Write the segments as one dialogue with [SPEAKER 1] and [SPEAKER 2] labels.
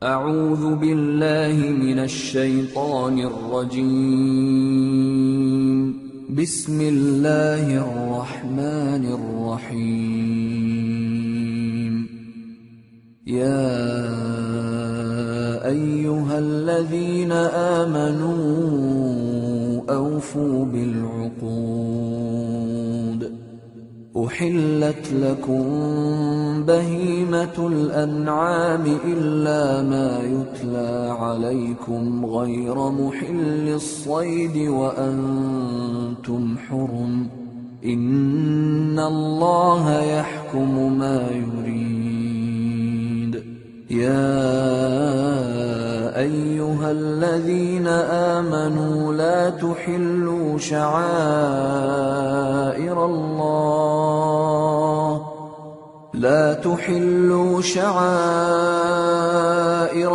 [SPEAKER 1] أعوذ بالله من الشيطان الرجيم. بسم الله الرحمن الرحيم. يا أيها الذين آمنوا أوفوا بالعقود. أحلت لكم بهيمة الأنعام إلا ما يتلى عليكم غير محل الصيد وأنتم حرم. إن الله يحكم ما يريد. يا أيها الذين آمنوا لا تحلوا شعائر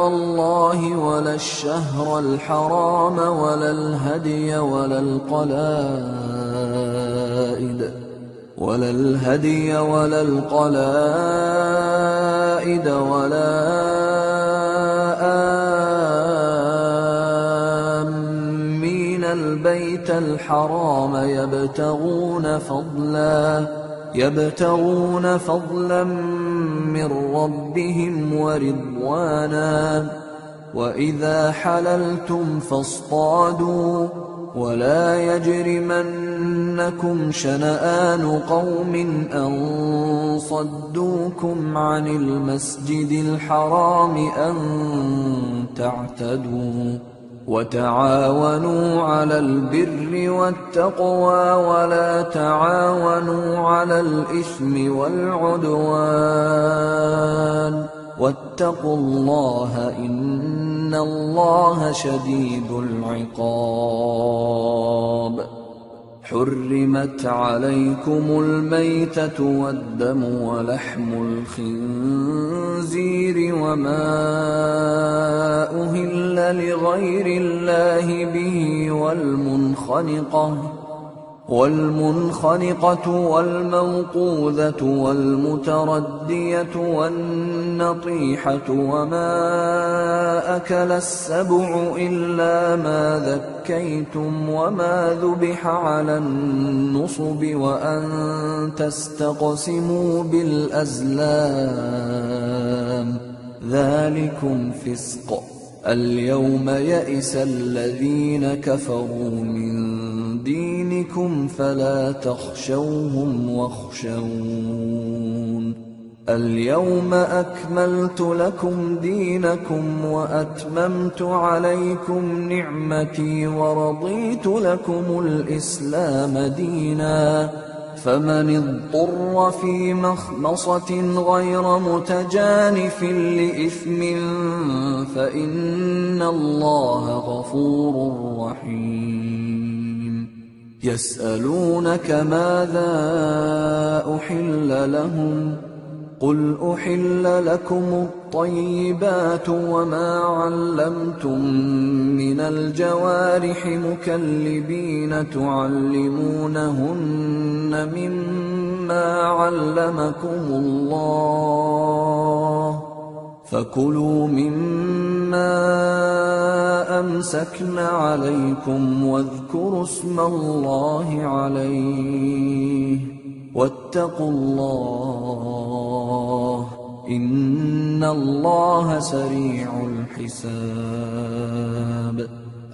[SPEAKER 1] الله ولا الشهر الحرام ولا الهدي ولا القلائد ولا آمين البيت الحرام يبتغون فضلا من ربهم ورضوانا. وإذا حللتم فاصطادوا ولا يجرمنكم شنآن قوم أن صدوكم عن المسجد الحرام أن تعتدوا. وتعاونوا على البر والتقوى ولا تعاونوا على الإثم والعدوان. واتقوا الله إن الله شديد العقاب. حرمت عليكم الميتة والدم ولحم الخنزير وما أهل لغير الله به والمنخنقة والموقوذة والمتردية والنطيحة وما أكل السبع إلا ما ذكيتم وما ذبح على النصب وأن تستقسموا بالأزلام ذلكم فسق. اليوم يئس الذين كفروا من دينكم فلا تخشوهم واخشون. اليوم أكملت لكم دينكم وأتممت عليكم نعمتي ورضيت لكم الإسلام دينا. فمن اضطر في مخمصة غير متجانف لإثم فإن الله غفور رحيم. يسألونك ماذا أحل لهم قل أحل لكم الطيبات وما علمتم من الجوارح مكلبين تعلمونهن مما علمكم الله فكلوا مما أمسكن عليكم واذكروا اسم الله عليه واتقوا الله إن الله سريع الحساب.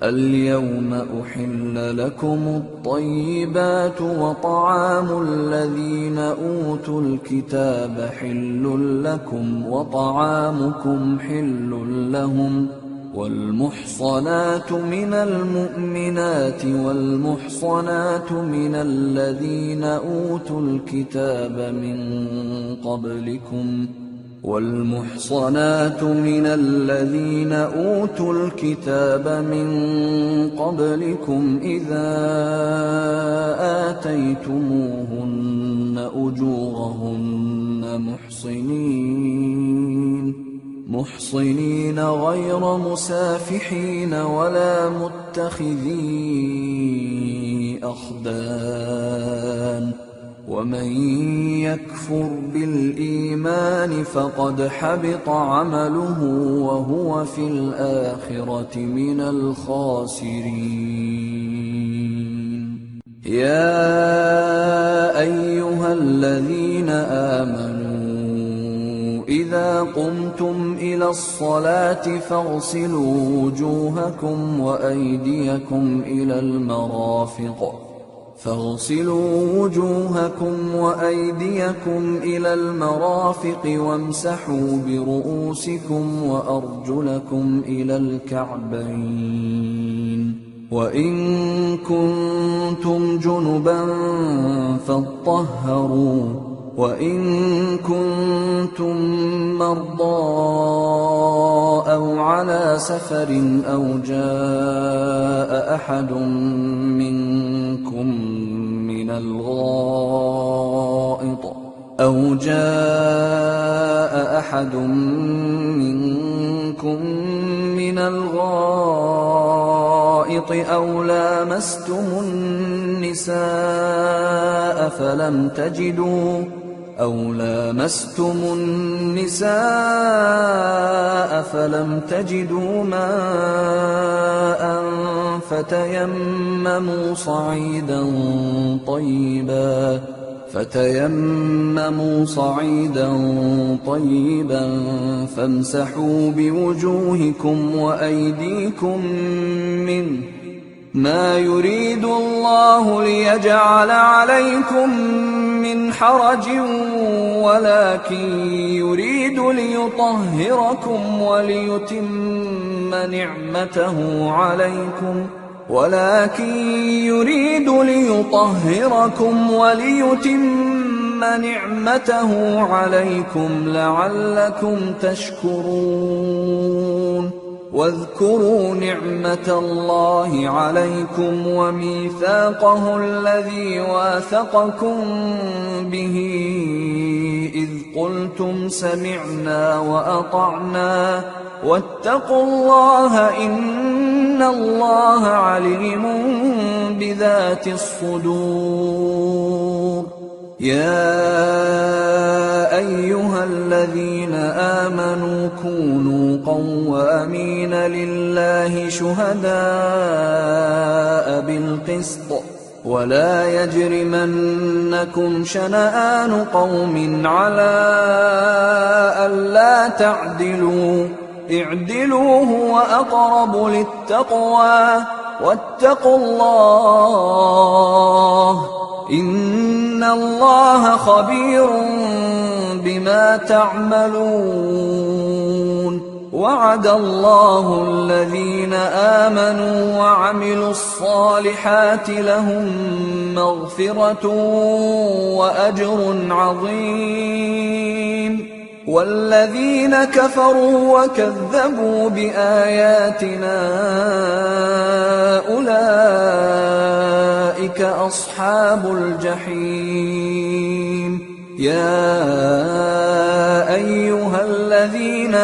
[SPEAKER 1] اليوم أحل لكم الطيبات وطعام الذين أوتوا الكتاب حل لكم وطعامكم حل لهم. والمحصنات من المؤمنات والمحصنات من الذين أوتوا الكتاب من قبلكم إذا آتيتموهن أجورهن محصنين غير مسافحين ولا متخذي أخدان ومن يكفر بالإيمان فقد حبط عمله وهو في الآخرة من الخاسرين. يا أيها الذين آمنوا إذا قمتم إلى الصلاة فاغسلوا وجوهكم وأيديكم إلى المرافق وامسحوا برؤوسكم وأرجلكم إلى الكعبين، وإن كنتم جنبا فاطهروا، وإن كنتم مرضى أو على سفر أو جاء أحد منكم من الغائط أو لامستم النساء فلم تجدوا ماء فتيمموا صعيدا طيبا فامسحوا بوجوهكم وأيديكم منه، ما يريد الله ليجعل عليكم من حرج ولكن يريد ليطهركم وليتم نعمته عليكم لعلكم تشكرون. واذكروا نعمة الله عليكم وميثاقه الذي واثقكم به إذ قلتم سمعنا وأطعنا واتقوا الله إن الله عليم بذات الصدور. يا أيها الذين آمنوا كونوا قوامين لله شهداء بالقسط ولا يجرمنكم شنآن قوم على ألا تعدلوا، اعدلوا هو أقرب للتقوى واتقوا الله إن الله خبير بما تعملون. وعد الله الذين آمنوا وعملوا الصالحات لهم مغفرة وأجر عظيم، والذين كفروا وكذبوا بآياتنا أولئك أصحاب الجحيم. يا أيها الذين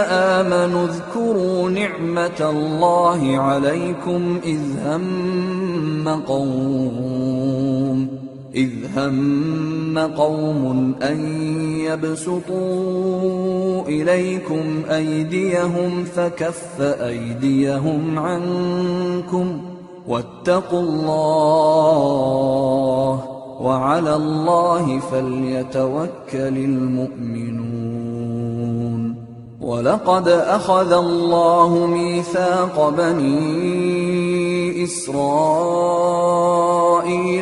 [SPEAKER 1] آمنوا اذكروا نعمة الله عليكم إذ هم قوم أن يبسطوا إليكم أيديهم فكف أيديهم عنكم واتقوا الله وعلى الله فليتوكل المؤمنون. ولقد أخذ الله ميثاق بني إسرائيل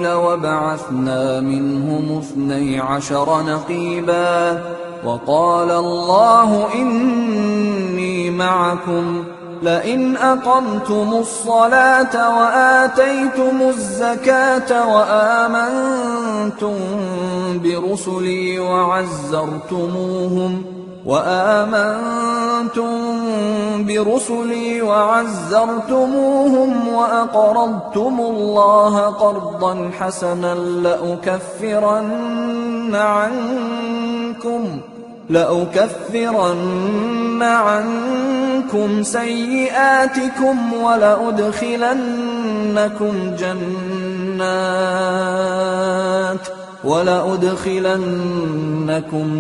[SPEAKER 1] وبعثنا منهم 12 نقيبا وقال الله إني معكم لئن أقمتم الصلاة وآتيتم الزكاة وآمنتم برسلي وعزرتموهم وأقرضتم الله قرضا حسنا لأكفرن عنكم سيئاتكم ولأدخلنكم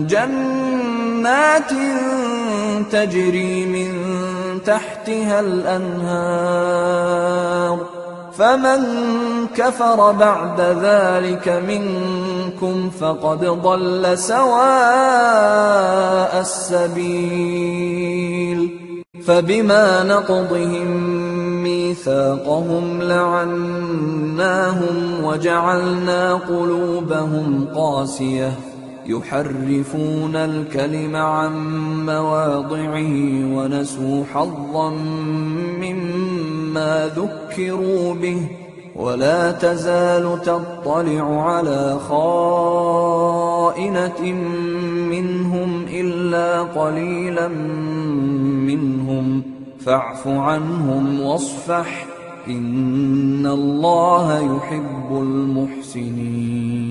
[SPEAKER 1] جنات تجري من تحتها الأنهار فمن كفر بعد ذلك منكم فقد ضل سواء السبيل فبما نقضهم ميثاقهم لعناهم وجعلنا قلوبهم قاسية يحرفون الكلم عن مواضعه ونسوا حظا مما ذكروا به ولا تزال تطلع على خائنة منهم إلا قليلا منهم فاعف عنهم واصفح إن الله يحب المحسنين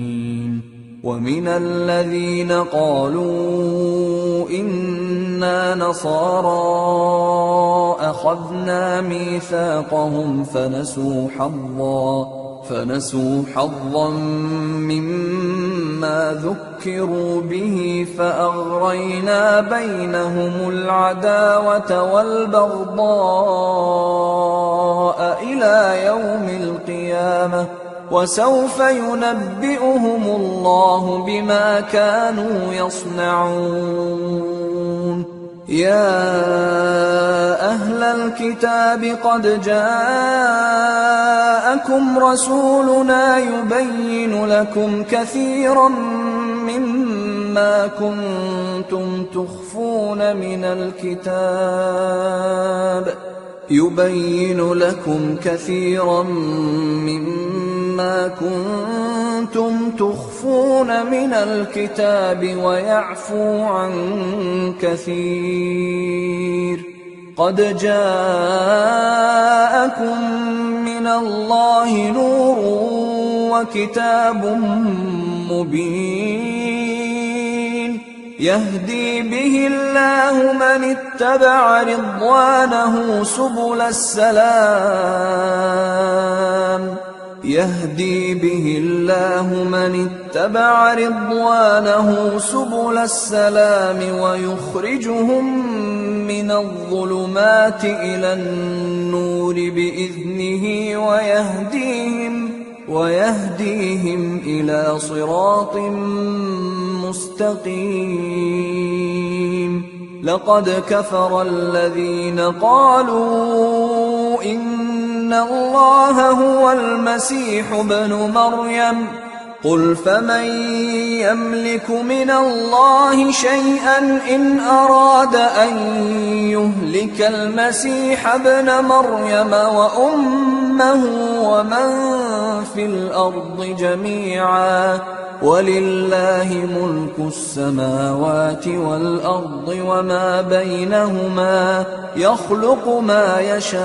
[SPEAKER 1] ومن الذين قالوا إنا نصارى أخذنا ميثاقهم فنسوا حظا مما ذكروا به فأغرينا بينهم العداوة والبغضاء إلى يوم القيامة وسوف ينبئهم الله بما كانوا يصنعون يا أهل الكتاب قد جاءكم رسولنا يبين لكم كثيرا مما كنتم تخفون من الكتاب ويعفو عن كثير قد جاءكم من الله نور وكتاب مبين يهدي به الله من اتبع رضوانه سبل السلام ويخرجهم من الظلمات إلى النور بإذنه ويهديهم إلى صراط مستقيم لقد كفر الذين قالوا إن الله هو المسيح ابن مريم قل فمن يملك من الله شيئا إن أراد أن يهلك المسيح ابن مريم وأمه ومن في الأرض جميعا ولله ملك السماوات والأرض وما بينهما يخلق ما يشاء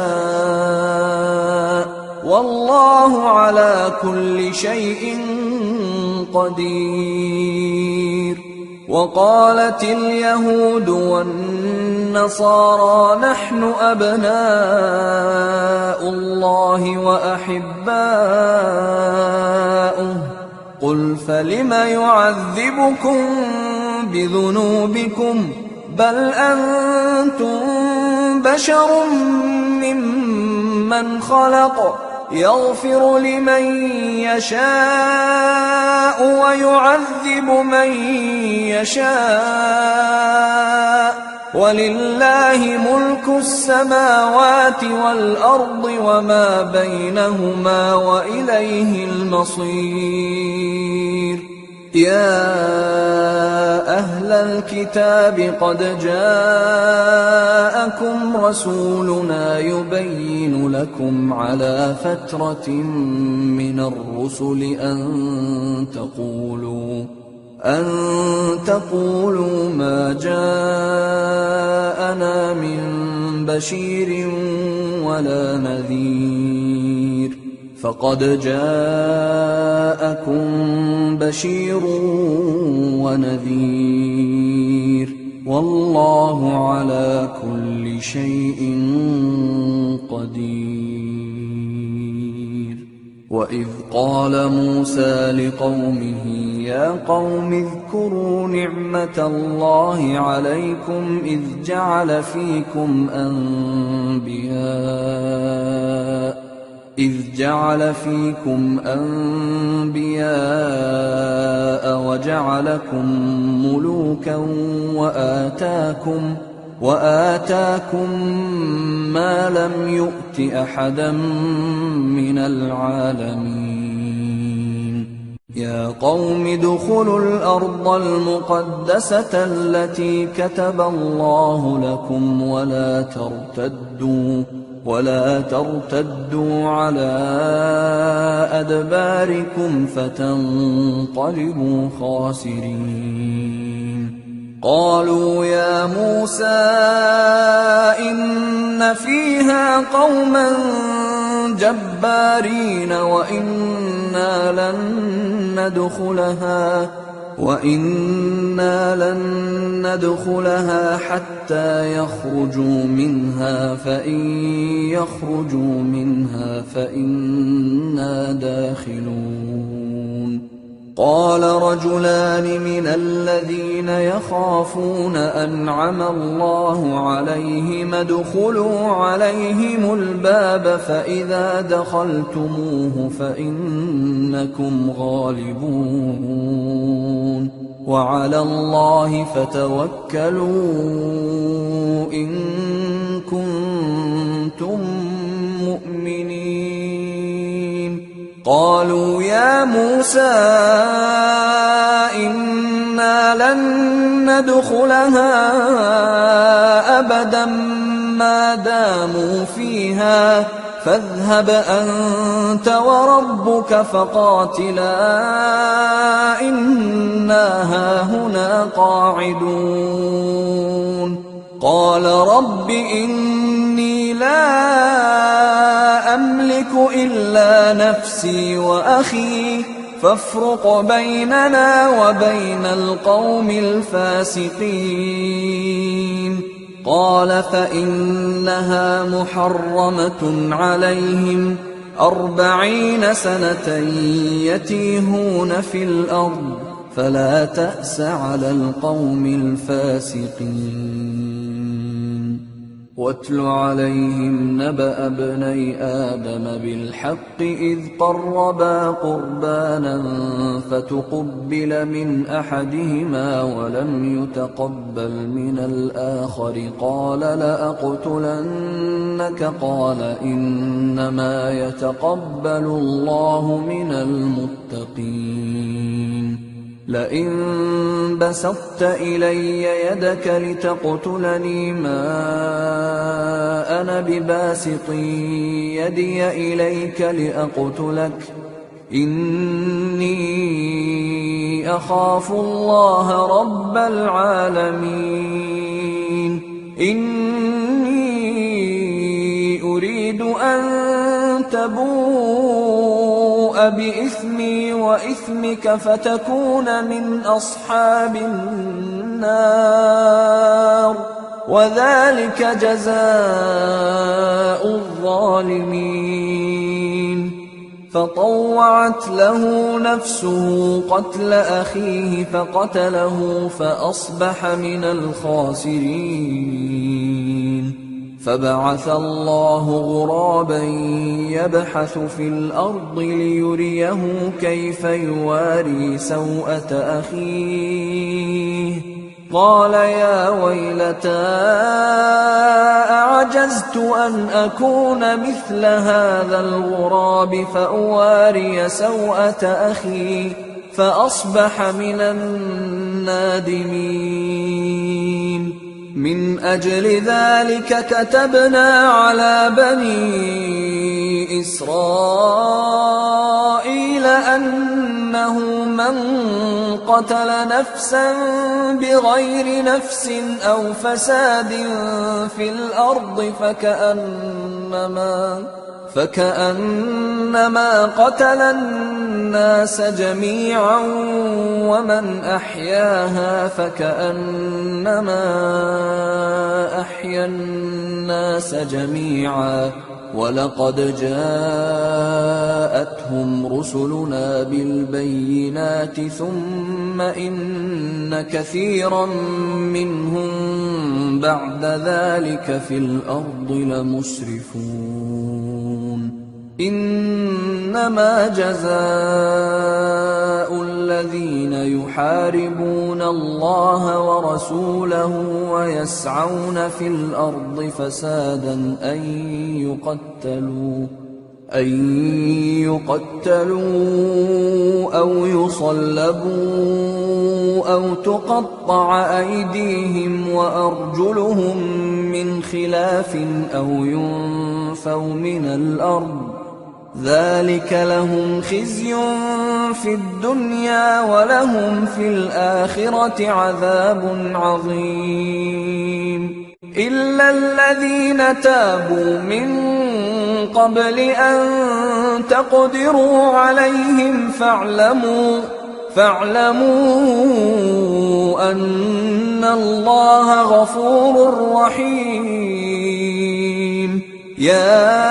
[SPEAKER 1] والله على كل شيء قدير وقالت اليهود والنصارى نحن أبناء الله وأحباؤه قل فلم يعذبكم بذنوبكم بل أنتم بشر ممن خلق يغفر لمن يشاء ويعذب من يشاء ولله ملك السماوات والأرض وما بينهما وإليه المصير يا أهل الكتاب قد جاءكم رسولنا يبين لكم على فترة من الرسل أن تقولوا ما جاءنا من بشير ولا نذير فقد جاءكم بشير ونذير والله على كل شيء قدير وإذ قال موسى لقومه يا قوم اذكروا نعمة الله عليكم إذ جعل فيكم أنبياء وجعلكم ملوكا وآتاكم ما لم يؤت أحدا من العالمين يا قوم ادخلوا الأرض المقدسة التي كتب الله لكم ولا ترتدوا على أدباركم فتنقلبوا خاسرين قالوا يا موسى إن فيها قوما جبارين وإنا لن ندخلها حتى يخرجوا منها فإن يخرجوا منها فإنا داخلون قال رجلان من الذين يخافون أنعم الله عليهم ادخلوا عليهم الباب فإذا دخلتموه فإنكم غالبون وعلى الله فتوكلوا إن كنتم مؤمنين قالوا يا موسى إنا لن ندخلها أبدا ما داموا فيها فاذهب أنت وربك فقاتلا إنا هاهنا قاعدون قال رب إني لا أملك إلا نفسي وأخي فافرق بيننا وبين القوم الفاسقين قال فإنها محرمة عليهم 40 سنة يتيهون في الأرض فلا تأس على القوم الفاسقين واتل عليهم نبأ ابني آدم بالحق إذ قربا قربانا فتقبل من أحدهما ولم يتقبل من الآخر قال لأقتلنك قال إنما يتقبل الله من المتقين لئن بسطت إلي يدك لتقتلني ما أنا بباسط يدي إليك لأقتلك إني أخاف الله رب العالمين إني أريد أن تبوء بإثمي وإثمك فتكون من أصحاب النار وذلك جزاء الظالمين فطوعت له نفسه قتل أخيه فقتله فأصبح من الخاسرين فبعث الله غرابا يبحث في الأرض ليريه كيف يواري سوءة أخيه قال يا ويلتى أعجزت أن أكون مثل هذا الغراب فأواري سوءة أخي فأصبح من النادمين من أجل ذلك كتبنا على بني إسرائيل أنه من قتل نفسا بغير نفس أو فساد في الأرض فكأنما قتل الناس جميعا ومن أحياها فكأنما أحيا الناس جميعا ولقد جاءتهم رسلنا بالبينات ثم إن كثيرا منهم بعد ذلك في الأرض لمسرفون إنما جزاء الذين يحاربون الله ورسوله ويسعون في الأرض فسادا أن يقتلوا أو يصلبوا أو تقطع أيديهم وأرجلهم من خلاف أو ينفوا من الأرض ذلك لهم خزي في الدنيا ولهم في الآخرة عذاب عظيم إلا الذين تابوا من قبل أن تقدروا عليهم فاعلموا أن الله غفور رحيم يا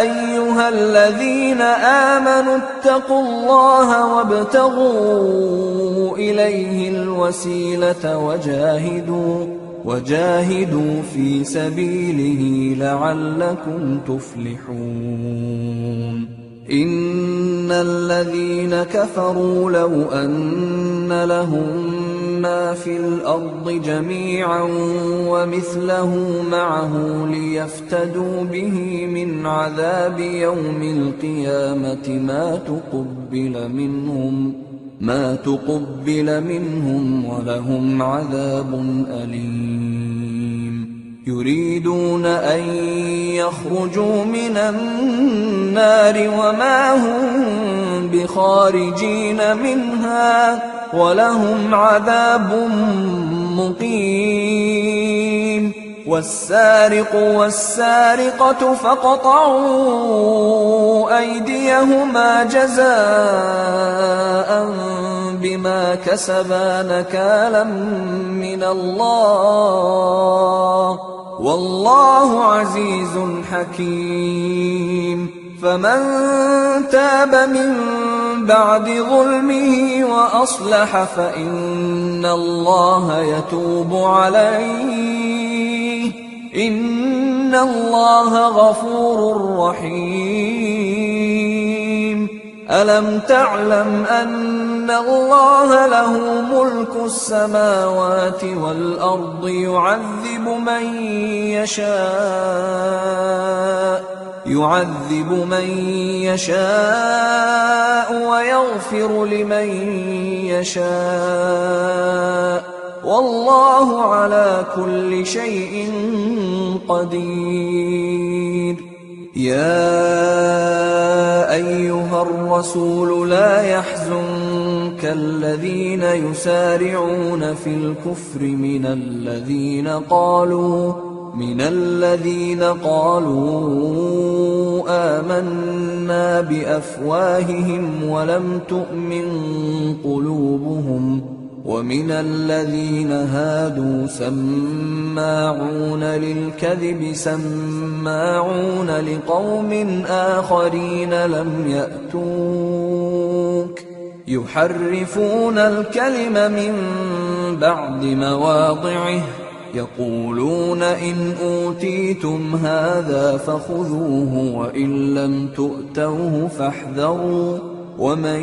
[SPEAKER 1] أيها الذين آمنوا اتقوا الله وابتغوا إليه الوسيلة وجاهدوا في سبيله لعلكم تفلحون إن الذين كفروا لو أن لهم ما في الأرض جميعا ومثله معه ليفتدوا به من عذاب يوم القيامة ما تقبل منهم ولهم عذاب أليم يريدون أن يخرجوا من النار وما هم بخارجين منها ولهم عذاب مقيم والسارق والسارقة فاقطعوا أيديهما جزاء بما كسبا نكالا من الله والله عزيز حكيم فمن تاب من بعد ظلمه وأصلح فإن الله يتوب عليه إن الله غفور رحيم ألم تعلم أن الله له ملك السماوات والأرض يعذب من يشاء ويغفر لمن يشاء والله على كل شيء قدير يا أيها الرسول لا يحزنك الذين يسارعون في الكفر من الذين قالوا آمنا بأفواههم ولم تؤمن قلوبهم ومن الذين هادوا سماعون للكذب سماعون لقوم آخرين لم يأتوك يحرفون الكلم من بعد مواضعه يقولون إن أوتيتم هذا فخذوه وإن لم تؤتوه فاحذروا ومن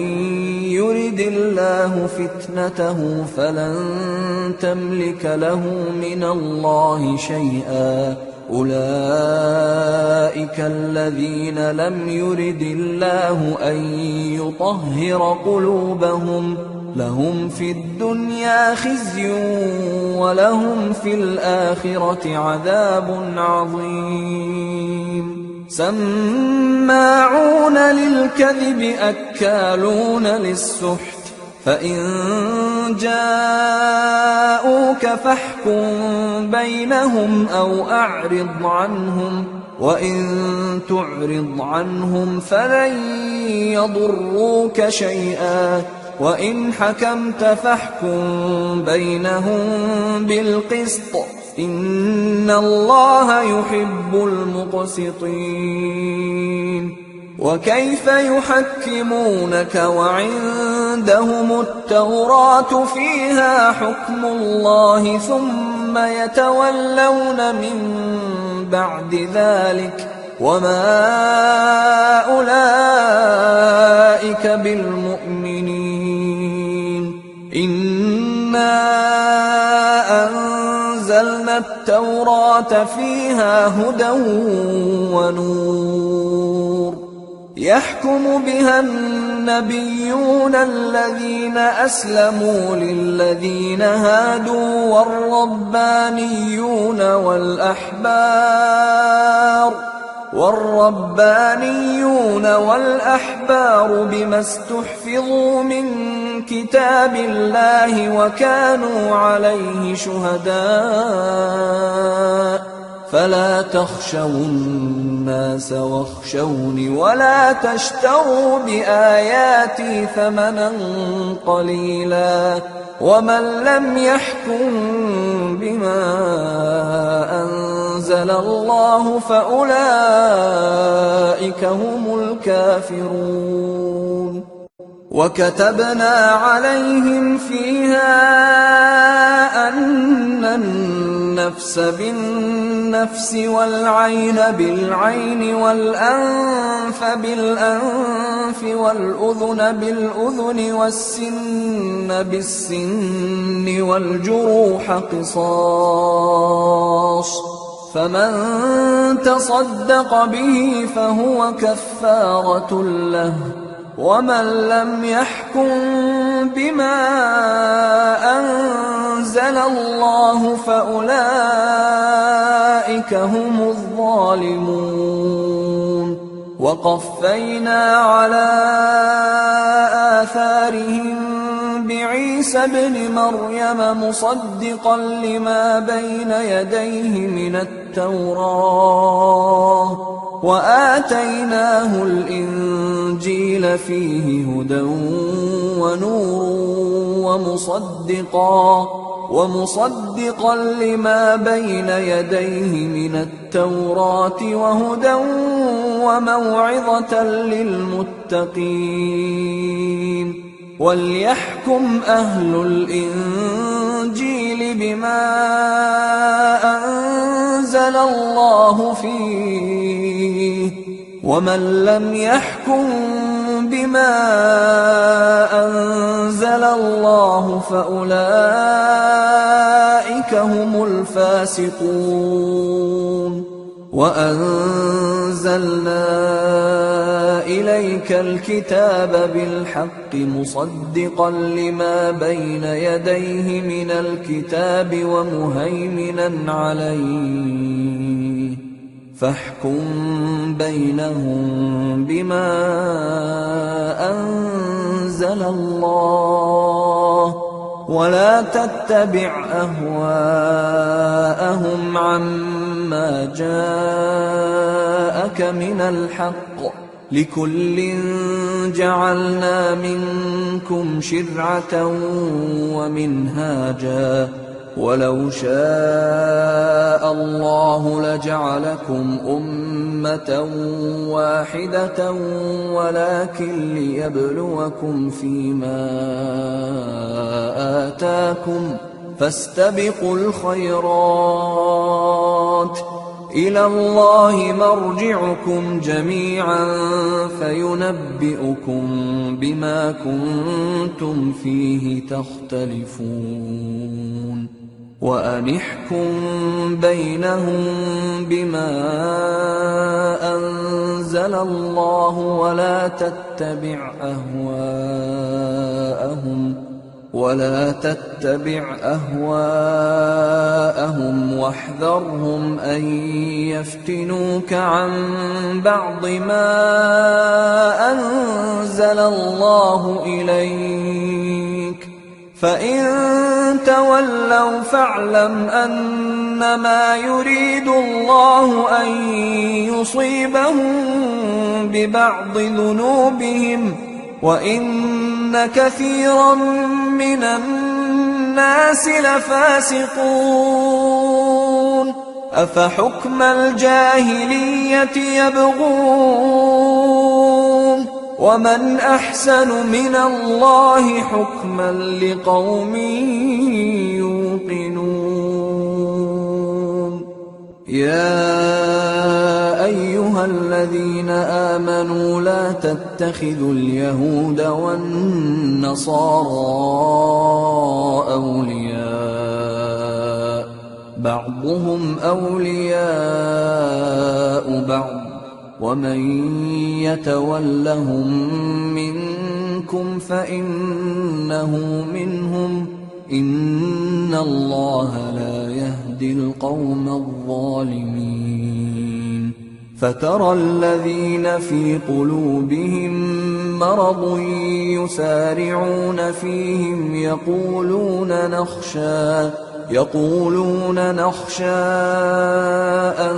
[SPEAKER 1] يرد الله فتنته فلن تملك له من الله شيئا أولئك الذين لم يرد الله أن يطهر قلوبهم لهم في الدنيا خزي ولهم في الآخرة عذاب عظيم سماعون للكذب أكالون للسحت فإن جاءوك فاحكم بينهم أو أعرض عنهم وإن تعرض عنهم فلن يضروك شيئا وإن حكمت فاحكم بينهم بالقسط إن الله يحب المقسطين. وكيف يحكمونك وعندهم التوراة فيها حكم الله ثم يتولون من بعد ذلك وما أولئك بالمؤمنين. إنا أنزلنا التوراة فيها هدى ونور يحكم بها النبيون الذين أسلموا للذين هادوا والربانيون والأحبار بما استحفظوا من كتاب الله وكانوا عليه شهداء. فلا تخشوا الناس واخشوني ولا تشتروا بآياتي ثمنا قليلا ومن لم يحكم بما أنزل الله فأولئك هم الكافرون. وكتبنا عليهم فيها أن النفس بالنفس والعين بالعين والأنف بالأنف والأذن بالأذن والسن بالسن والجروح قصاص، فمن تصدق به فهو كفارة له، ومن لم يحكم بما أنزل الله فأولئك هم الظالمون. وقفينا على آثارهم بعيسى ابن مريم مصدقا لما بين يديه من التوراة وآتيناه الإنجيل فيه هدى ونور ومصدقا لما بين يديه من التوراة وهدى وموعظة للمتقين. وليحكم أهل الإنجيل بما أنزل الله فيه، ومن لم يحكم بما أنزل الله فأولئك هم الفاسقون. وأنزلنا إليك الكتاب بالحق مصدقا لما بين يديه من الكتاب ومهيمنا عليه، فاحكم بينهم بما أنزل الله ولا تتبع أهواءهم عما جاءك من الحق، لكل جعلنا منكم شرعة ومنهاجا، ولو شاء الله لجعلكم أمة واحدة ولكن ليبلوكم فيما آتاكم، فاستبقوا الخيرات، إلى الله مرجعكم جميعا فينبئكم بما كنتم فيه تختلفون. وأنحكم بينهم بما أنزل الله ولا تتبع أهواءهم واحذرهم أن يفتنوك عن بعض ما أنزل الله إليك، فإن تولوا فاعلم أنما يريد الله أن يصيبهم ببعض ذنوبهم وإن كثيرا من الناس لفاسقون. أفحكم الجاهلية يبغون ومن أحسن من الله حكما لقوم يوقنون يا أيها الذين آمنوا لا تتخذوا اليهود والنصارى أولياء بعضهم أولياء بعض ومن يتولهم منكم فإنه منهم إن الله لا يهدي القوم الظالمين فترى الذين في قلوبهم مرض يسارعون فيهم يقولون نخشى أن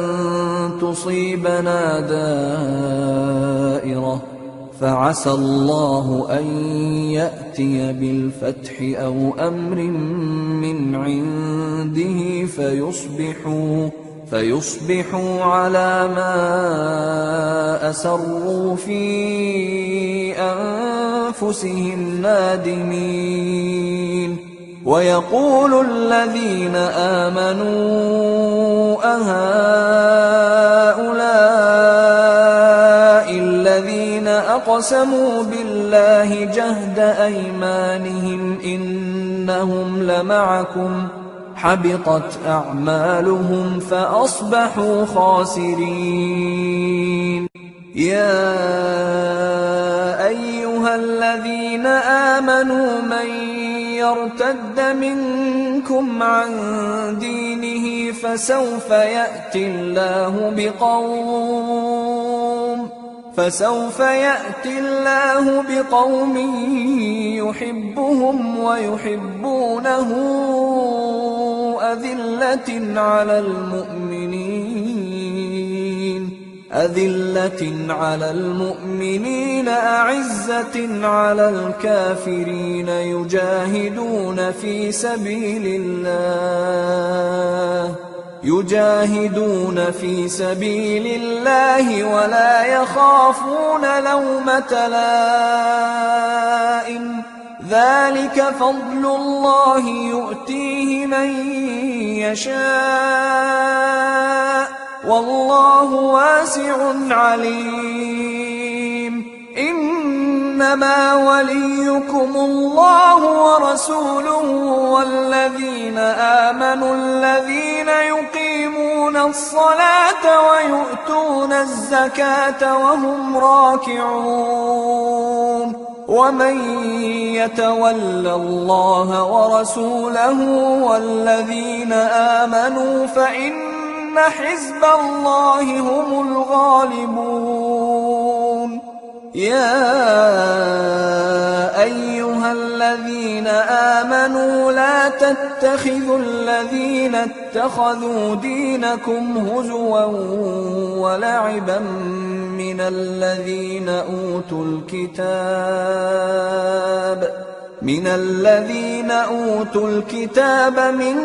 [SPEAKER 1] تصيبنا دائرة فعسى الله أن يأتي بالفتح أو أمر من عنده فيصبحوا على ما أسروا في أنفسهم نادمين ويقول الذين آمنوا أهؤلاء الذين أقسموا بالله جهد أيمانهم إنهم لمعكم حبطت أعمالهم فأصبحوا خاسرين يا أيها الذين آمنوا من يرتد منكم عن دينه فسوف يأتي الله بقوم يحبهم ويحبونه أذلة على المؤمنين أعزة على الكافرين يجاهدون في سبيل الله ولا يخافون لومة لائم ذلك فضل الله يؤتيه من يشاء والله واسع عليم إنما وليكم الله ورسوله والذين آمنوا الذين يقيمون الصلاة ويؤتون الزكاة وهم راكعون ومن يتول الله ورسوله والذين آمنوا فإن حزب الله هم الغالبون يا أيها الذين آمنوا لا تتخذوا الذين اتخذوا دينكم هزوا ولعبا من الذين أوتوا الكتاب من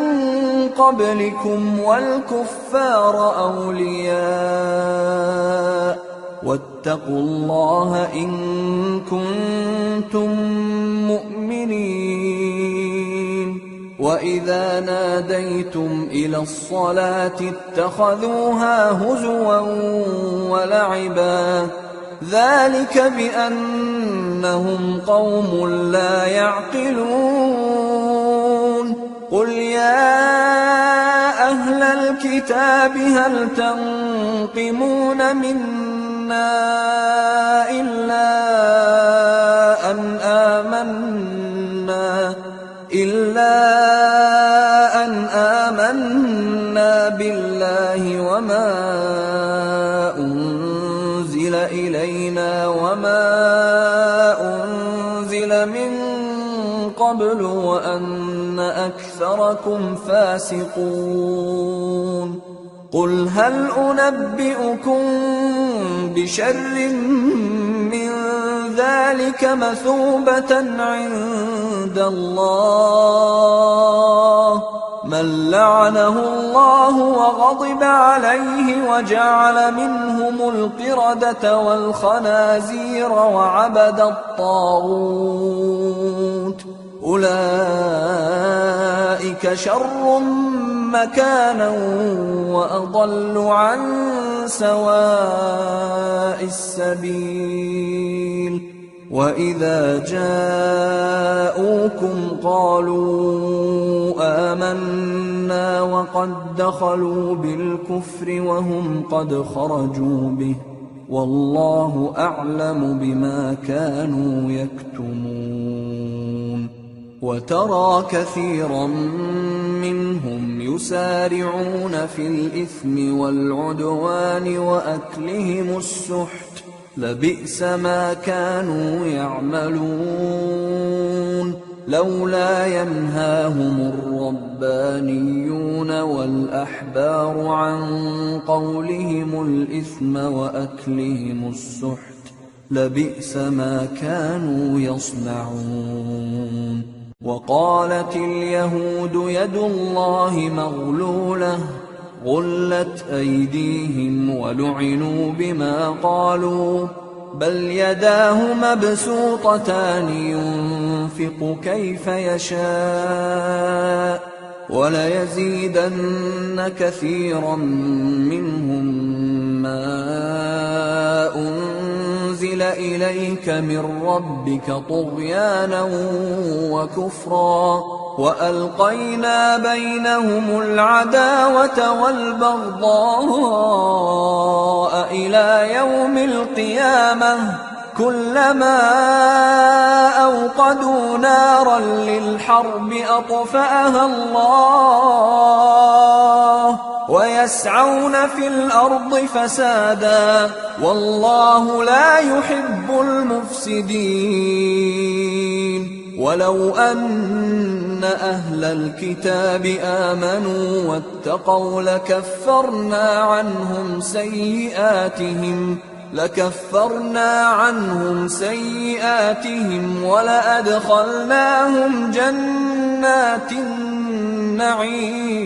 [SPEAKER 1] قبلكم والكفار أولياء واتقوا الله إن كنتم مؤمنين وإذا ناديتم إلى الصلاة اتخذوها هزوا ولعبا ذلك بأنهم قوم لا يعقلون قل يا أهل الكتاب هل تنقمون منا إلا أن آمنا بالله وما أنزل إلينا وما أنزل من قبل وأن أكثركم فاسقون قل هل أنبئكم بشر من ذلك مثوبة عند الله من لعنه الله وغضب عليه وجعل منهم القردة والخنازير وعبد الطاغوت أولئك شر مكانا وأضل عن سواء السبيل وإذا جاءوكم قالوا آمنا وقد دخلوا بالكفر وهم قد خرجوا به والله أعلم بما كانوا يكتمون وترى كثيرا منهم يسارعون في الإثم والعدوان وأكلهم السحت لبئس ما كانوا يعملون لولا ينهاهم الربانيون والأحبار عن قولهم الإثم وأكلهم السحت لبئس ما كانوا يصنعون وقالت اليهود يد الله مغلولة غلت أيديهم ولعنوا بما قالوا بل يداه مبسوطتان ينفق كيف يشاء وليزيدن كثيرا منهم ما أنزل إليك من ربك طغيانا وكفرا وألقينا بينهم العداوة والبغضاء إلى يوم القيامة كلما أوقدوا نارا للحرب أطفأها الله ويسعون في الأرض فسادا والله لا يحب المفسدين ولو أن أهل الكتاب آمنوا واتقوا لكفرنا عنهم سيئاتهم ولأدخلناهم جنات النعيم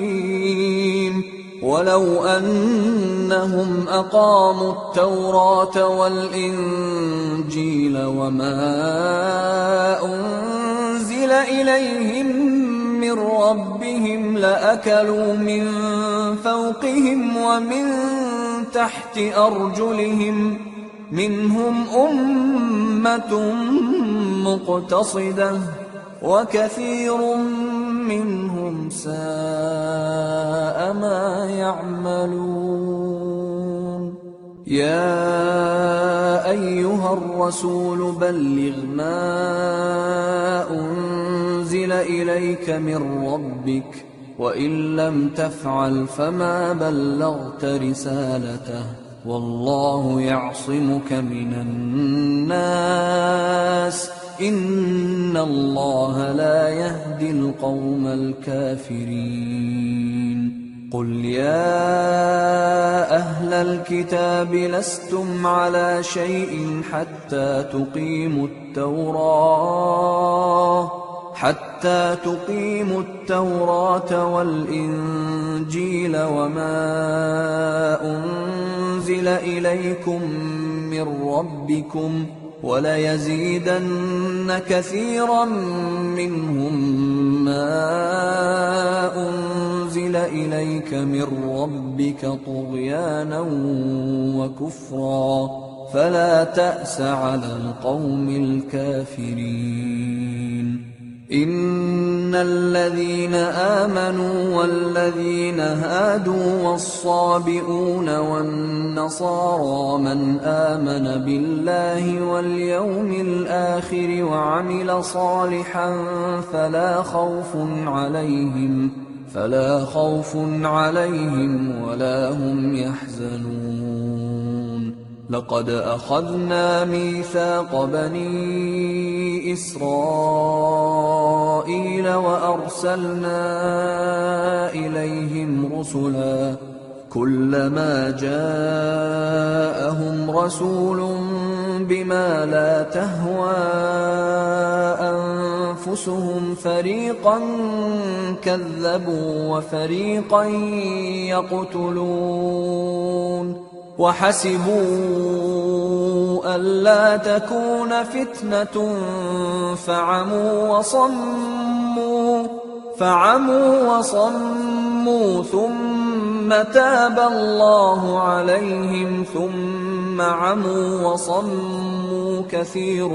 [SPEAKER 1] ولو أنهم أقاموا التوراة والإنجيل وما أنزل إليهم من ربهم لأكلوا من فوقهم ومن تحت أرجلهم منهم أمة مقتصدة وكثير منهم ساء ما يعملون يا أيها الرسول بلغ ما أنزل إليك من ربك وإن لم تفعل فما بلغت رسالته والله يعصمك من الناس إن الله لا يهدي القوم الكافرين قل يا أهل الكتاب لستم على شيء حتى تقيموا التوراة والإنجيل وما أنزل إليكم من ربكم وليزيدن كثيرا منهم ما أنزل إليك من ربك طغيانا وكفرا فلا تأس على القوم الكافرين إن الذين آمنوا والذين هادوا والصابئون والنصارى من آمن بالله واليوم الآخر وعمل صالحا فلا خوف عليهم ولا هم يحزنون لقد أخذنا ميثاق بني إسرائيل وأرسلنا إليهم رسلا كلما جاءهم رسول بما لا تهوى أنفسهم فريقا كذبوا وفريقا يقتلون وحسبوا ألا تكون فتنة فعموا وصموا ثم تاب الله عليهم ثم عموا وصموا كثير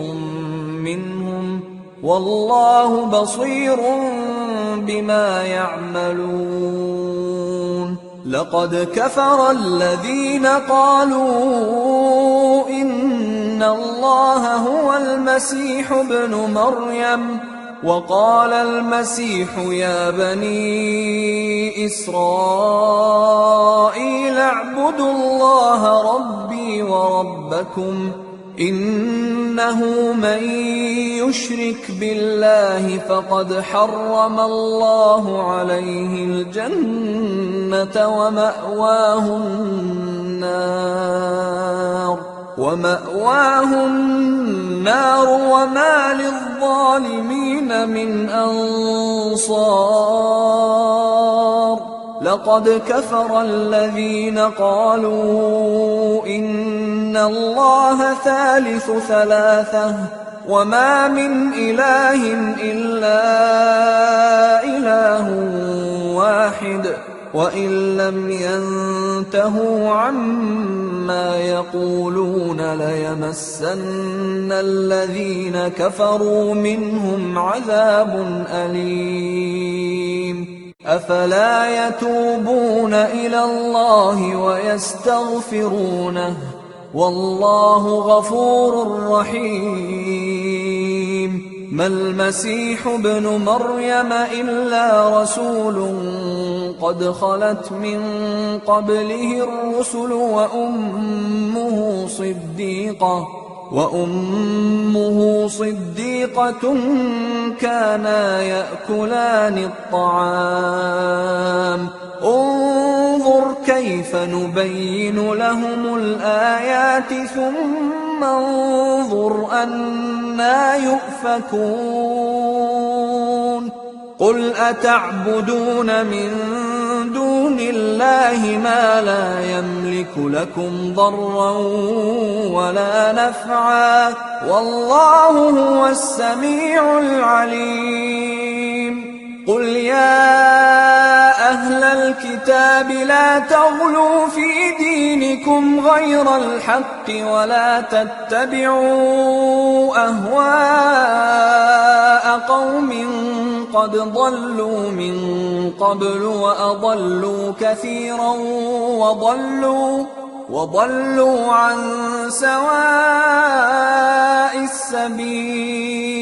[SPEAKER 1] منهم والله بصير بما يعملون. لقد كفر الذين قالوا إن الله هو المسيح ابن مريم وقال المسيح يا بني إسرائيل اعبدوا الله ربي وربكم إنه من يشرك بالله فقد حرم الله عليه الجنة ومأواه النار وما للظالمين من أنصار. لقد كفر الذين قالوا إن الله ثالث ثلاثة وما من إله إلا إله واحد وإن لم ينتهوا عما يقولون ليمسن الذين كفروا منهم عذاب أليم. أفلا يتوبون إلى الله ويستغفرونه والله غفور رحيم. ما المسيح ابن مريم إلا رسول قد خلت من قبله الرسل وأمه صديقة كانا يأكلان الطعام. انظر كيف نبين لهم الآيات ثم انظر أنى يؤفكون. قل أتعبدون من دون الله ما لا يملك لكم ضرا ولا نفعا والله هو السميع العليم. قل يا أهل الكتاب لا تغلوا في دينكم غير الحق ولا تتبعوا أهواء قوم قد ضلوا من قبل وأضلوا كثيرا وضلوا عن سواء السبيل.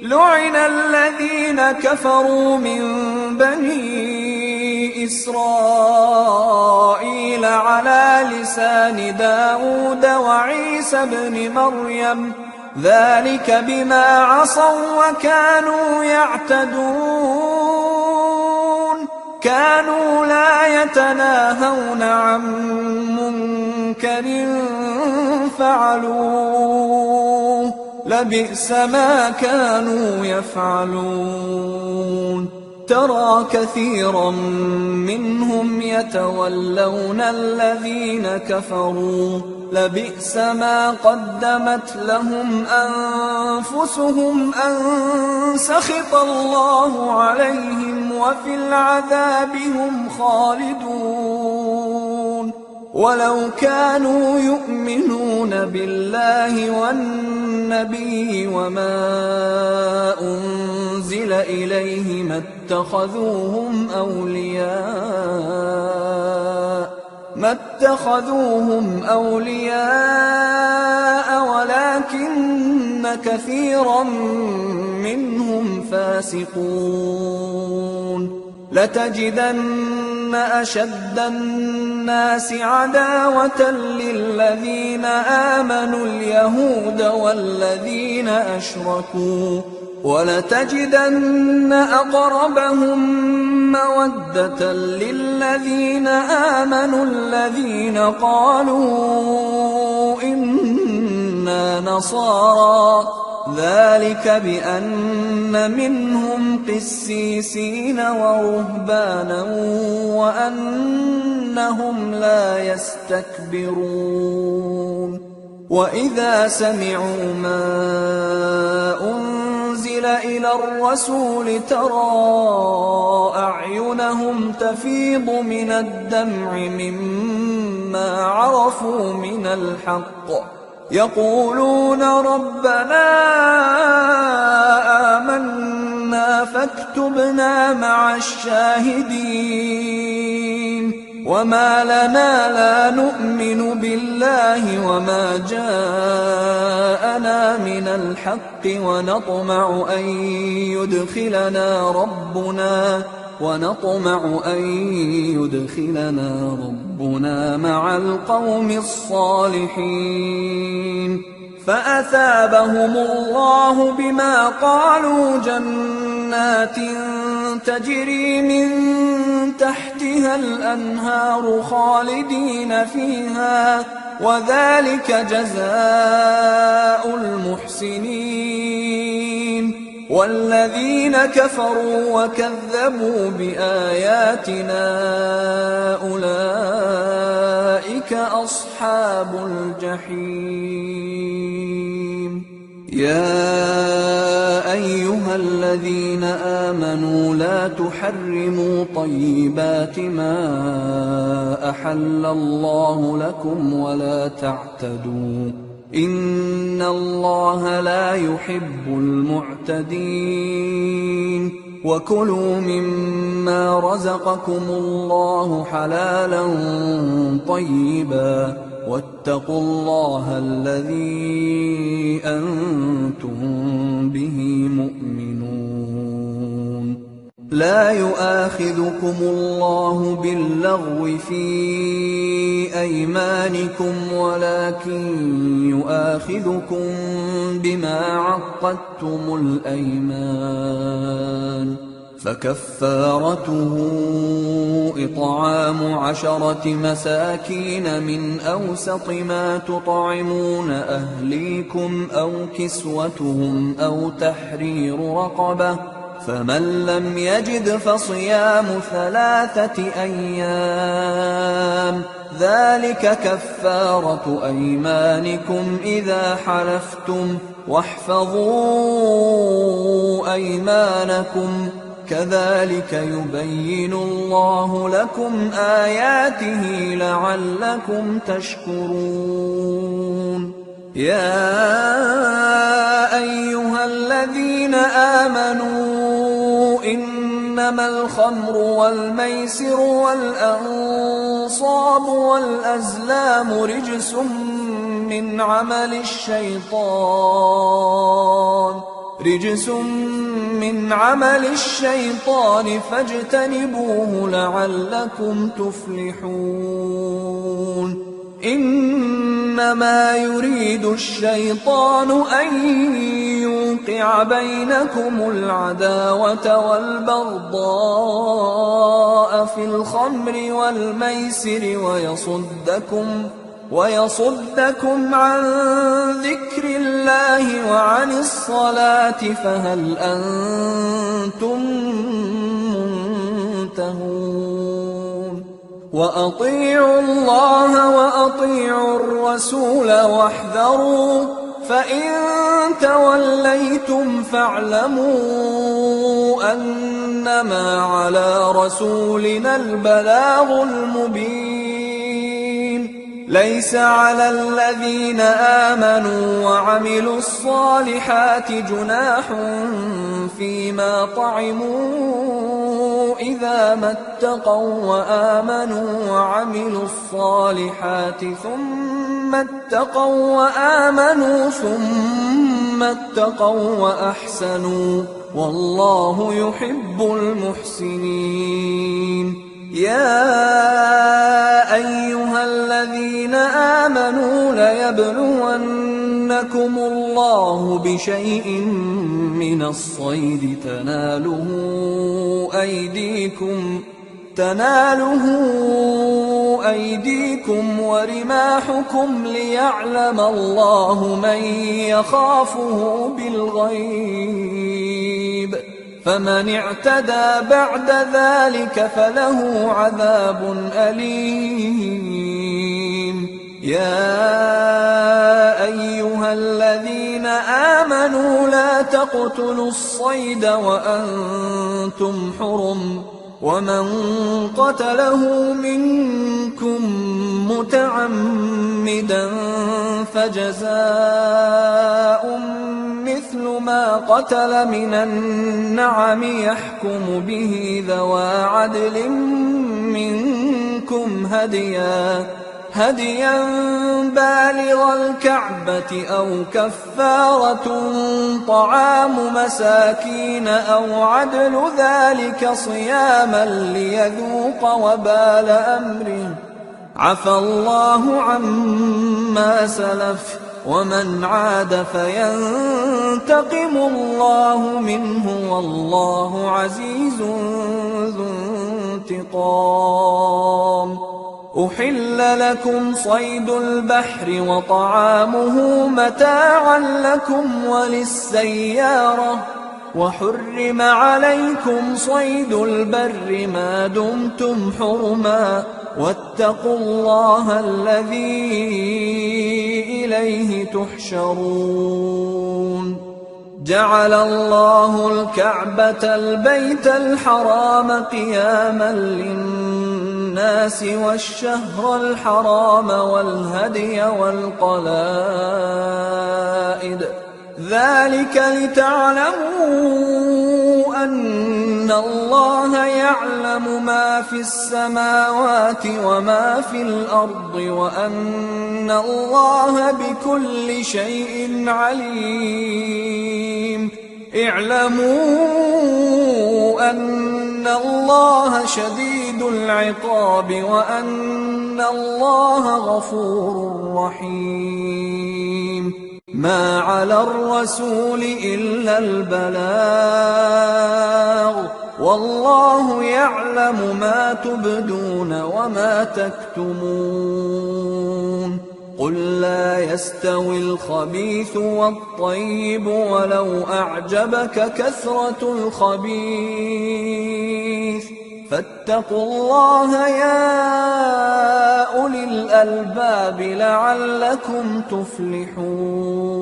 [SPEAKER 1] لعن الذين كفروا من بني إسرائيل على لسان داود وعيسى بن مريم ذلك بما عصوا وكانوا يعتدون. كانوا لا يتناهون عن منكر فعلوه لبئس ما كانوا يفعلون. ترى كثيرا منهم يتولون الذين كفروا لبئس ما قدمت لهم أنفسهم أن سخط الله عليهم وفي العذاب هم خالدون. ولو كانوا يؤمنون بالله والنبي وما أنزل إليه ما اتخذوهم أولياء ولكن كثيرا منهم فاسقون. لتجدن أشد الناس عداوة للذين آمنوا اليهود والذين أشركوا ولتجدن أقربهم مودة للذين آمنوا الذين قالوا إنا نصارى ذلك بأن منهم قسيسين ورهبانا وأنهم لا يستكبرون وإذا سمعوا ما أنزل إلى الرسول ترى أعينهم تفيض من الدمع مما عرفوا من الحق يقولون ربنا آمنا فاكتبنا مع الشاهدين وما لنا لا نؤمن بالله وما جاءنا من الحق ونطمع أن يدخلنا ربنا مع القوم الصالحين فأثابهم الله بما قالوا جنات تجري من تحتها الأنهار خالدين فيها وذلك جزاء المحسنين والذين كفروا وكذبوا بآياتنا أولئك أصحاب الجحيم يا أيها الذين آمنوا لا تحرموا طيبات ما أحل الله لكم ولا تعتدوا إن الله لا يحب المعتدين وكلوا مما رزقكم الله حلالا طيبا واتقوا الله الذي أنتم به مؤمنون لا يؤاخذكم الله باللغو في أيمانكم ولكن يؤاخذكم بما عقدتم الأيمان فكفارته إطعام 10 مساكين من أوسط ما تطعمون أهليكم أو كسوتهم أو تحرير رقبة فمن لم يجد فصيام 3 أيام ذلك كفارة أيمانكم إذا حلفتم واحفظوا أيمانكم كذلك يبين الله لكم آياته لعلكم تشكرون يا أيها الذين آمنوا إنما الخمر والميسر والأنصاب والأزلام رجس من عمل الشيطان فاجتنبوه لعلكم تفلحون إنما يريد الشيطان أن يوقع بينكم العداوة والبغضاء في الخمر والميسر ويصدكم عن ذكر الله وعن الصلاة فهل أنتم منتهون وأطيعوا الله وأطيعوا الرسول واحذروا فإن توليتم فاعلموا أنما على رسولنا البلاغ المبين ليس على الذين آمنوا وعملوا الصالحات جناح فيما طعموا إذا ما اتقوا وآمنوا وعملوا الصالحات ثم اتقوا وأحسنوا والله يحب المحسنين يا أيها الذين آمنوا ليبلونكم الله بشيء من الصيد تناله أيديكم ورماحكم ليعلم الله من يخافه بالغيب، فمن اعتدى بعد ذلك فله عذاب أليم. يا أيها الذين آمنوا لا تقتلوا الصيد وأنتم حرم، ومن قتله منكم متعمدا فجزاء مثل ما قتل من النعم يحكم به ذوى عدل منكم هديا بالغ الكعبة أو كفارة طعام مساكين أو عدل ذلك صياما ليذوق وبال أمره، عفى الله عما سلف، ومن عاد فينتقم الله منه والله عزيز ذو انتقام. أحل لكم صيد البحر وطعامه متاعا لكم وللسيارة، وحرم عليكم صيد البر ما دمتم حرما، واتقوا الله الذي إليه تحشرون. جعل الله الكعبة البيت الحرام قياما للناس والشهر الحرام والهدي والقلائد، ذلك لتعلموا أن الله يعلم ما في السماوات وما في الأرض، وأن الله بكل شيء عليم. اعلموا أن الله شديد العقاب وأن الله غفور رحيم. ما على الرسول إلا البلاغ، والله يعلم ما تبدون وما تكتمون. قل لا يستوي الخبيث والطيب ولو أعجبك كثرة الخبيث، فاتقوا الله يا أولي الألباب لعلكم تفلحون.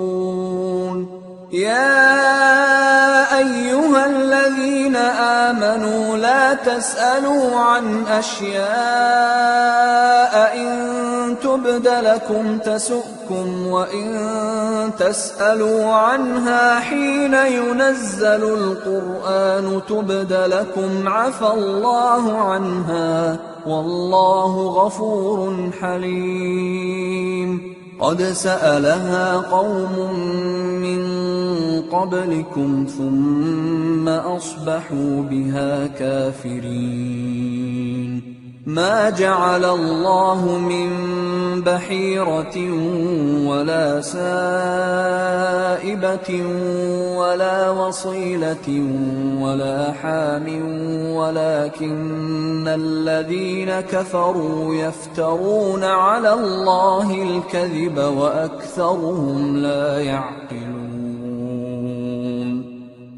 [SPEAKER 1] يا أيها الذين آمنوا لا تسألوا عن أشياء إن تبد لكم تسؤكم، وإن تسألوا عنها حين ينزل القرآن تبد لكم عفى الله عنها، والله غفور حليم. قد سألها قوم من قبلكم ثم أصبحوا بها كافرين. ما جعل الله من بحيرة ولا سائبة ولا وصيلة ولا حام، ولكن الذين كفروا يفترون على الله الكذب وأكثرهم لا يعقلون.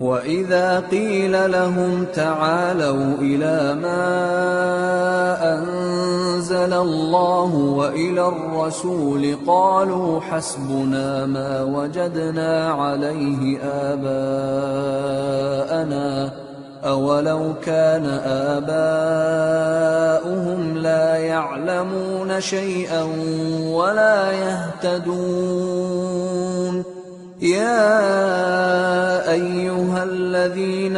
[SPEAKER 1] وإذا قيل لهم تعالوا إلى ما أنزل الله وإلى الرسول قالوا حسبنا ما وجدنا عليه آباءنا، أولو كان آباؤهم لا يعلمون شيئا ولا يهتدون. يا أيها الذين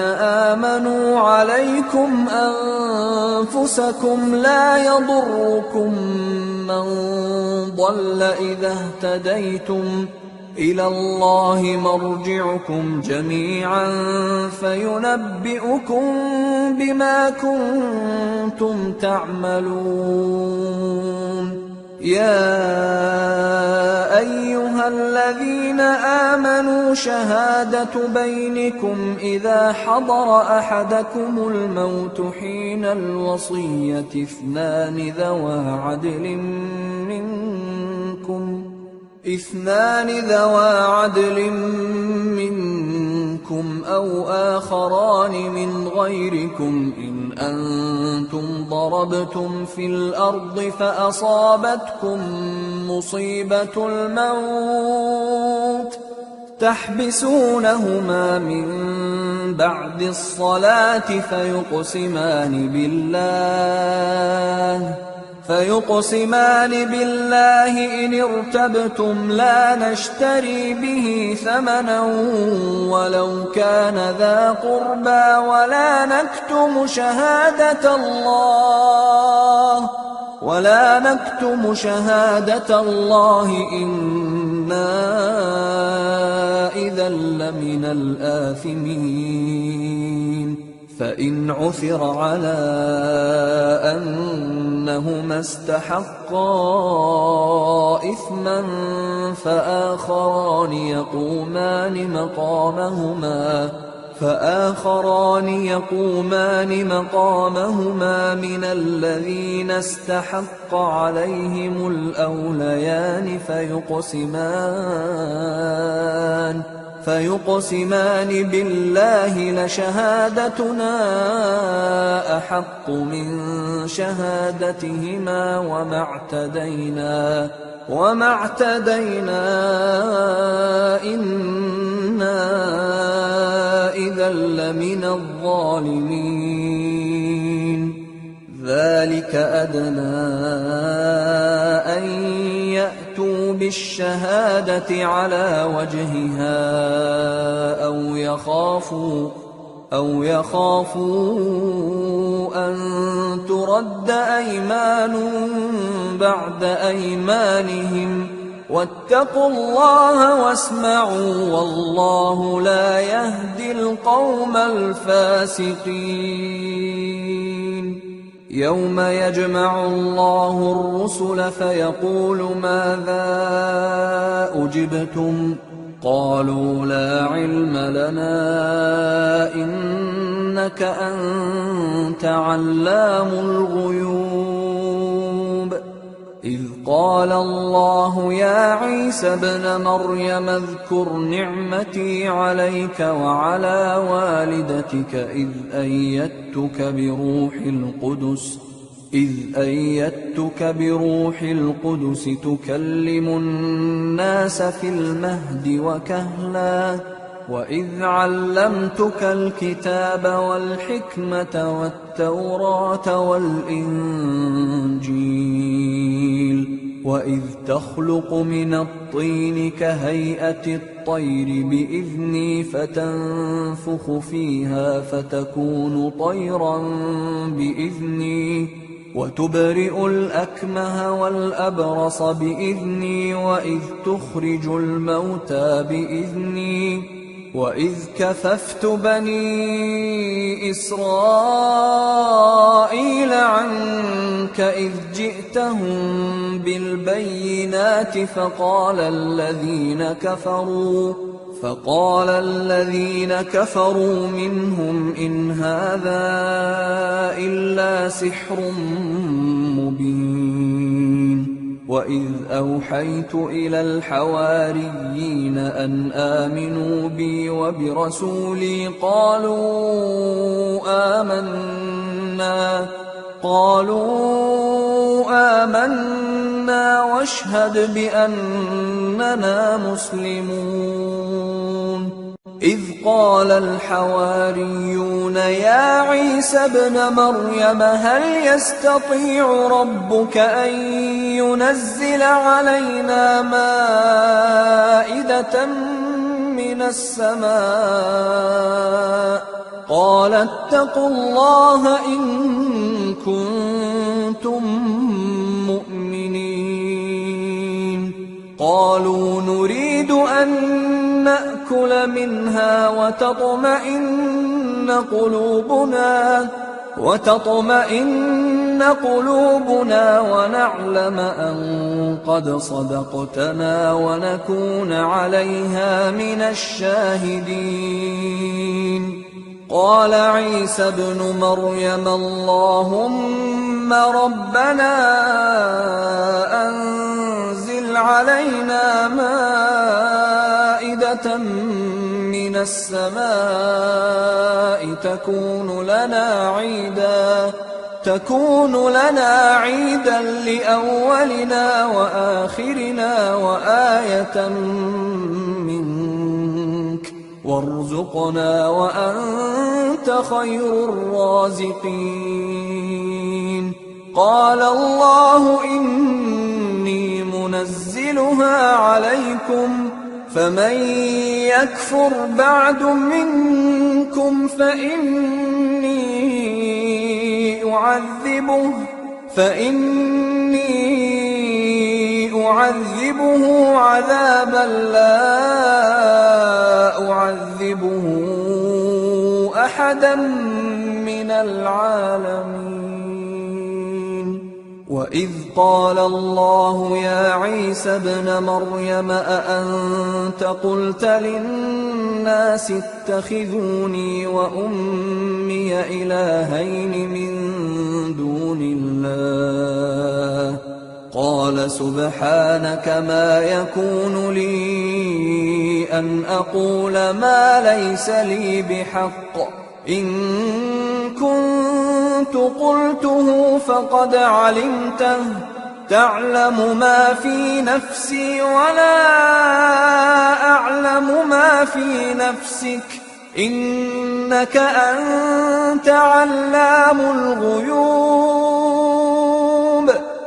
[SPEAKER 1] آمنوا عليكم أنفسكم لا يضركم من ضل إذا اهتديتم، إلى الله مرجعكم جميعا فينبئكم بما كنتم تعملون. يا أيها الذين آمنوا شهادة بينكم إذا حضر أحدكم الموت حين الوصية اثنان ذوى عدل منكم أو آخران من غيركم إن أنتم ضربتم في الأرض فأصابتكم مصيبة الموت تحبسونهما من بعد الصلاة فيقسمان بالله إن ارتبتم لا نشتري به ثمنا ولو كان ذا قربى ولا نكتم شهادة الله إنا إذا لمن الآثمين فإن عثر على أنهما استحقا إثما فآخران يقومان مقامهما من الذين استحق عليهم الأوليان فيقسمان بالله لشهادتنا أحق من شهادتهما وما اعتدينا إنا إذا لمن الظالمين ذلك أدنى أن يأتوا بالشهادة على وجهها أو يخافوا أن ترد أيمان بعد أيمانهم واتقوا الله واسمعوا والله لا يهدي القوم الفاسقين يوم يجمع الله الرسل فيقول ماذا أجبتم قالوا لا علم لنا إنك أنت علام الغيوب إذ قال الله يا عيسى ابن مريم اذكر نعمتي عليك وعلى والدتك إذ أيدتك بروح القدس تكلم الناس في المهد وكهلا وإذ علمتك الكتاب والحكمة والتوراة والإنجيل وإذ تخلق من الطين كهيئة الطير بإذني فتنفخ فيها فتكون طيرا بإذني وتبرئ الأكمه والأبرص بإذني وإذ تخرج الموتى بإذني وإذ كففت بني إسرائيل عنك إذ جئتهم بالبينات فقال الذين كفروا منهم إن هذا إلا سحر مبين وإذ أوحيت إلى الحواريين أن آمنوا بي وبرسولي قالوا آمنا واشهد بأننا مسلمون إذ قال الحواريون يا عيسى ابن مريم هل يستطيع ربك أن ينزل علينا مائدة من السماء قال اتقوا الله إن كنتم مؤمنين قالوا نريد أن نأكل منها وتطمئن قلوبنا ونعلم أن قد صدقتنا ونكون عليها من الشاهدين. قال عيسى ابن مريم اللهم ربنا أنزل علينا مائدة من السماء تكون لنا عيدا لأولنا وآخرنا وآية منك وارزقنا وأنت خير الرازقين. قال الله إني منزلها عليكم فمن يكفر بعد منكم فإني أعذبه عذابا لا أعذبه أحدا من العالمين. وإذ قال الله يا عيسى ابن مريم أأنت قلت للناس اتخذوني وأمي إلهين من دون الله قال سبحانك ما يكون لي أن أقول ما ليس لي بحق إن كنت قلته فقد علمته تعلم ما في نفسي ولا أعلم ما في نفسك إنك أنت علام الغيوب.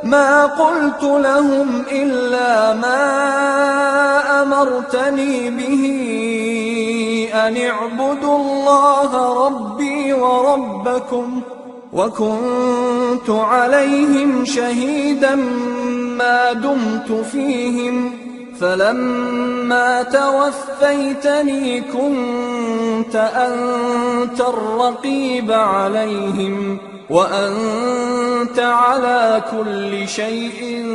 [SPEAKER 1] ما قلت لهم إلا ما أمرتني به أن اعبدوا الله ربي وربكم وكنت عليهم شهيدا ما دمت فيهم فلما توفيتني كنت أنت الرقيب عليهم وأنت على كل شيء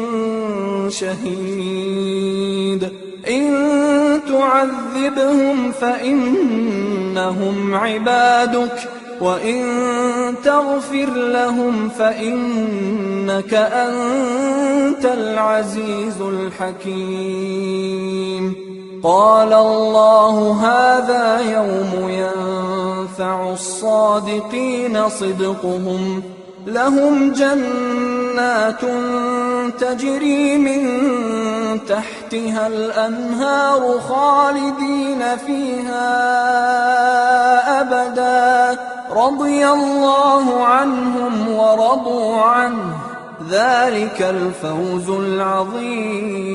[SPEAKER 1] شهيد. إن تعذبهم فإنهم عبادك وإن تغفر لهم فإنك أنت العزيز الحكيم. قال الله هذا يوم ينفع الصادقين صدقهم لهم جنات تجري من تحتها الأنهار خالدين فيها أبدا رضي الله عنهم ورضوا عنه ذلك الفوز العظيم.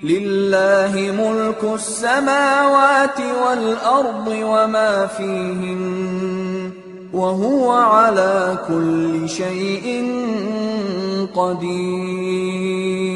[SPEAKER 1] لله ملك السماوات والأرض وما فيهن وهو على كل شيء قدير.